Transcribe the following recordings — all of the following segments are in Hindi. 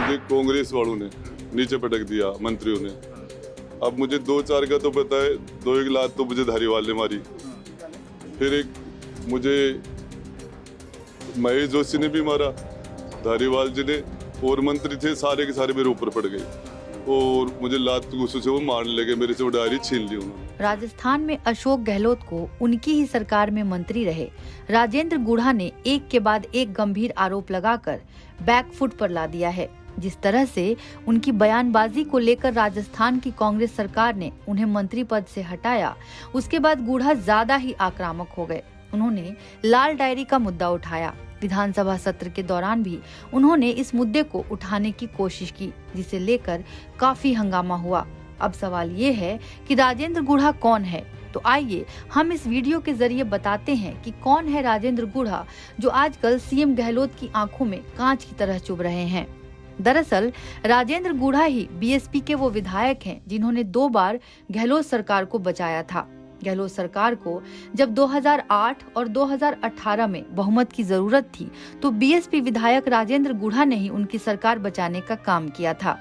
मुझे कांग्रेस वालों ने नीचे पटक दिया, मंत्रियों ने। अब मुझे 2-4 का तो पता है, 2-1 लात तो मुझे धारीवाल ने मारी। फिर एक मुझे महेश जोशी ने भी मारा, धारीवाल जी ने, और मंत्री थे सारे के सारे मेरे ऊपर पड़ गए और मुझे लात गुस्से से वो मारने लगे, मेरे से वो डायरी छीन ली उन्होंने। राजस्थान में अशोक गहलोत को उनकी ही सरकार में मंत्री रहे राजेंद्र गुढ़ा ने एक के बाद एक गंभीर आरोप लगाकर बैकफुट पर ला दिया है। जिस तरह से उनकी बयानबाजी को लेकर राजस्थान की कांग्रेस सरकार ने उन्हें मंत्री पद से हटाया, उसके बाद गुढ़ा ज्यादा ही आक्रामक हो गए। उन्होंने लाल डायरी का मुद्दा उठाया। विधानसभा सत्र के दौरान भी उन्होंने इस मुद्दे को उठाने की कोशिश की, जिसे लेकर काफी हंगामा हुआ। अब सवाल ये है कि राजेंद्र गुढ़ा कौन है? तो आइए हम इस वीडियो के जरिए बताते हैं कि कौन है राजेंद्र गुढ़ा, जो आजकल सीएम गहलोत की आंखों में कांच की तरह चुभ रहे हैं। दरअसल राजेंद्र गुढ़ा ही बीएसपी के वो विधायक हैं जिन्होंने 2 बार गहलोत सरकार को बचाया था। गहलोत सरकार को जब 2008 और 2018 में बहुमत की जरूरत थी, तो बीएसपी विधायक राजेंद्र गुढ़ा ने ही उनकी सरकार बचाने का काम किया था।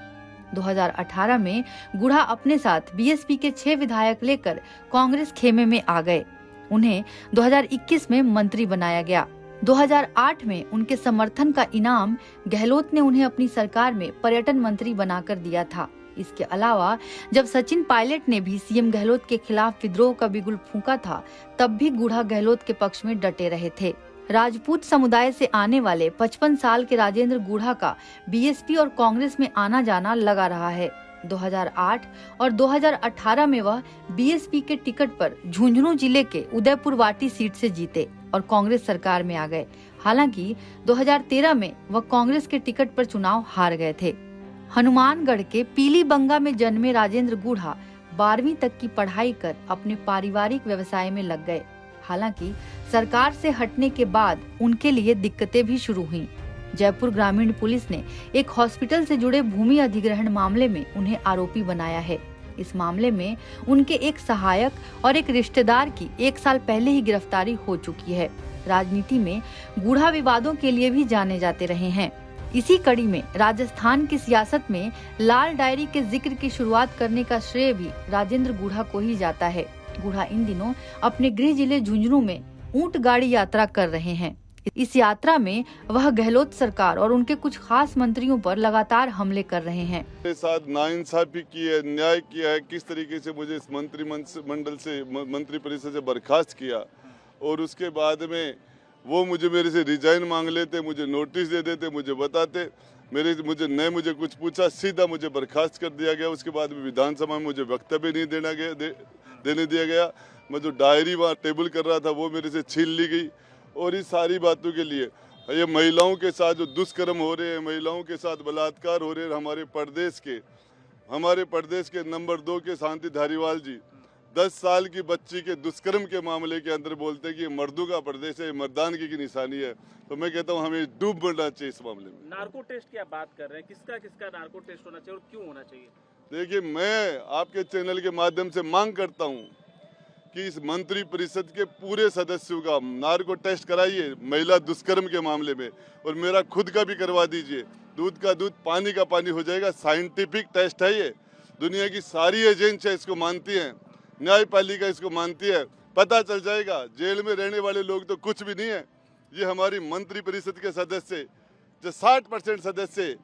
2018 में गुढ़ा अपने साथ बीएसपी के 6 विधायक लेकर कांग्रेस खेमे में आ गए। उन्हें 2021 में मंत्री बनाया गया। 2008 में उनके समर्थन का इनाम गहलोत ने उन्हें अपनी सरकार में पर्यटन मंत्री बनाकर दिया था। इसके अलावा जब सचिन पायलट ने भी सीएम गहलोत के खिलाफ विद्रोह का बिगुल फूंका था, तब भी गुढ़ा गहलोत के पक्ष में डटे रहे थे। राजपूत समुदाय से आने वाले 55 साल के राजेंद्र गुढ़ा का बीएसपी और कांग्रेस में आना जाना लगा रहा है। 2008 और 2018 में वह बीएसपी के टिकट पर झुंझुनू जिले के उदयपुर वाटी सीट से जीते और कांग्रेस सरकार में आ गए। हालांकि 2013 में वह कांग्रेस के टिकट पर चुनाव हार गए थे। हनुमानगढ़ के पीलीबंगा में जन्मे राजेंद्र गुढ़ा 12वीं तक की पढ़ाई कर अपने पारिवारिक व्यवसाय में लग गए। हालांकि सरकार से हटने के बाद उनके लिए दिक्कतें भी शुरू हुईं। जयपुर ग्रामीण पुलिस ने एक हॉस्पिटल से जुड़े भूमि अधिग्रहण मामले में उन्हें आरोपी बनाया है। इस मामले में उनके एक सहायक और एक रिश्तेदार की 1 साल पहले ही गिरफ्तारी हो चुकी है। राजनीति में गुढ़ा विवादों के लिए भी जाने जाते रहे हैं। इसी कड़ी में राजस्थान की सियासत में लाल डायरी के जिक्र की शुरुआत करने का श्रेय भी राजेंद्र गुढ़ा को ही जाता है। गुढ़ा इन दिनों अपने गृह जिले झुंझुनू में ऊंट गाड़ी यात्रा कर रहे हैं। इस यात्रा में वह गहलोत सरकार और उनके कुछ खास मंत्रियों पर लगातार हमले कर रहे हैं। मेरे साथ नाइंसाफी की है, न्याय किया है, किस तरीके से मुझे इस मंत्रिमंडल से, मंत्री परिषद से बर्खास्त किया, और उसके बाद में वो मेरे से रिजाइन मांग लेते, मुझे नोटिस दे देते, मुझे बताते, मुझे कुछ पूछा, सीधा मुझे बर्खास्त कर दिया गया। उसके बाद विधानसभा में मुझे वक्तव्य नहीं देने दिया गया। मैं जो डायरी वहाँ टेबल कर रहा था वो मेरे से छीन ली गई। और इस सारी बातों के लिए ये महिलाओं के साथ जो दुष्कर्म हो रहे हैं, महिलाओं के साथ बलात्कार हो रहे हैं, हमारे प्रदेश के नंबर 2 के शांति धारीवाल जी 10 साल की बच्ची के दुष्कर्म के मामले के अंदर बोलते हैं कि मर्दों का प्रदेश है, मर्दानगी की निशानी है। तो मैं कहता हूँ हमें डूब मरना चाहिए इस मामले में। नार्को टेस्ट की आप बात कर रहे हैं, किसका नार्को टेस्ट होना चाहिए और क्यों होना चाहिए? देखिए, मैं आपके चैनल के माध्यम से मांग करता हूँ कि इस मंत्री परिषद के पूरे सदस्यों का नार्को टेस्ट कराइए महिला दुष्कर्म के मामले में, और मेरा खुद का भी करवा दीजिए। दूध का दूध, पानी का पानी हो जाएगा। साइंटिफिक टेस्ट है ये, दुनिया की सारी एजेंसियां इसको मानती हैं, न्यायपालिका इसको मानती है। पता चल जाएगा, जेल में रहने वाले लोग तो कुछ भी नहीं है। ये हमारी मंत्री परिषद के सदस्य, जो 60% सदस्य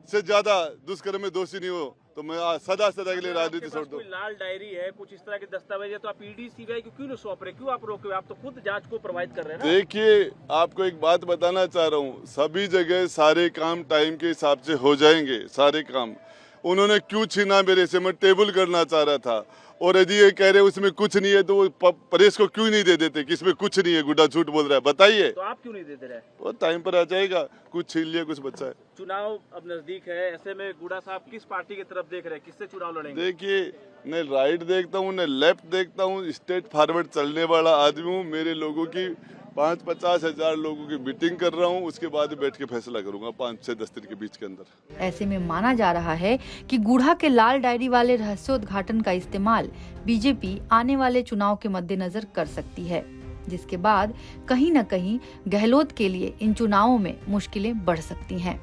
से ज्यादा दुष्कर्म में दोषी नहीं हो, तो मैं सदा के लिए राजनीति छोड़ दूं। लाल डायरी है, कुछ इस तरह के दस्तावेज है, तो आप ईडी सीबीआई को क्यों नहीं सौंप रहे, क्यों आप रोक रहे हो? आप तो खुद जांच को प्रोवाइड कर रहे हैं ना। देखिए, आपको एक बात बताना चाह रहा हूँ, सभी जगह सारे काम टाइम के हिसाब से हो जाएंगे। सारे काम उन्होंने क्यों छीना मेरे से? मैं टेबल करना चाह रहा था, और यदि ये कह रहे उसमें कुछ नहीं है तो वो प्रेस को क्यों नहीं दे देते कि इसमें कुछ नहीं है? गुड्डा झूठ बोल रहा है, बताइए। तो आप क्यों नहीं दे रहे? वो टाइम पर आ जाएगा, कुछ छीन लिया, कुछ बच्चा है। चुनाव अब नजदीक है, ऐसे में गुड्डा साहब किस पार्टी की तरफ देख रहे हैं, किससे चुनाव लड़ेंगे? देखिए, न राइट देखता हूँ न लेफ्ट देखता हूँ, स्ट्रेट फॉरवर्ड चलने वाला आदमी हूँ। मेरे लोगों की 5-50 हजार लोगों की मीटिंग कर रहा हूँ, उसके बाद बैठ के फैसला करूंगा 5 से 10 दिन के बीच के अंदर। ऐसे में माना जा रहा है कि गुढ़ा के लाल डायरी वाले रहस्योद्घाटन का इस्तेमाल बीजेपी आने वाले चुनाव के मद्देनजर कर सकती है, जिसके बाद कहीं न कहीं गहलोत के लिए इन चुनावों में मुश्किलें बढ़ सकती हैं।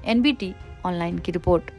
एनबीटी ऑनलाइन की रिपोर्ट।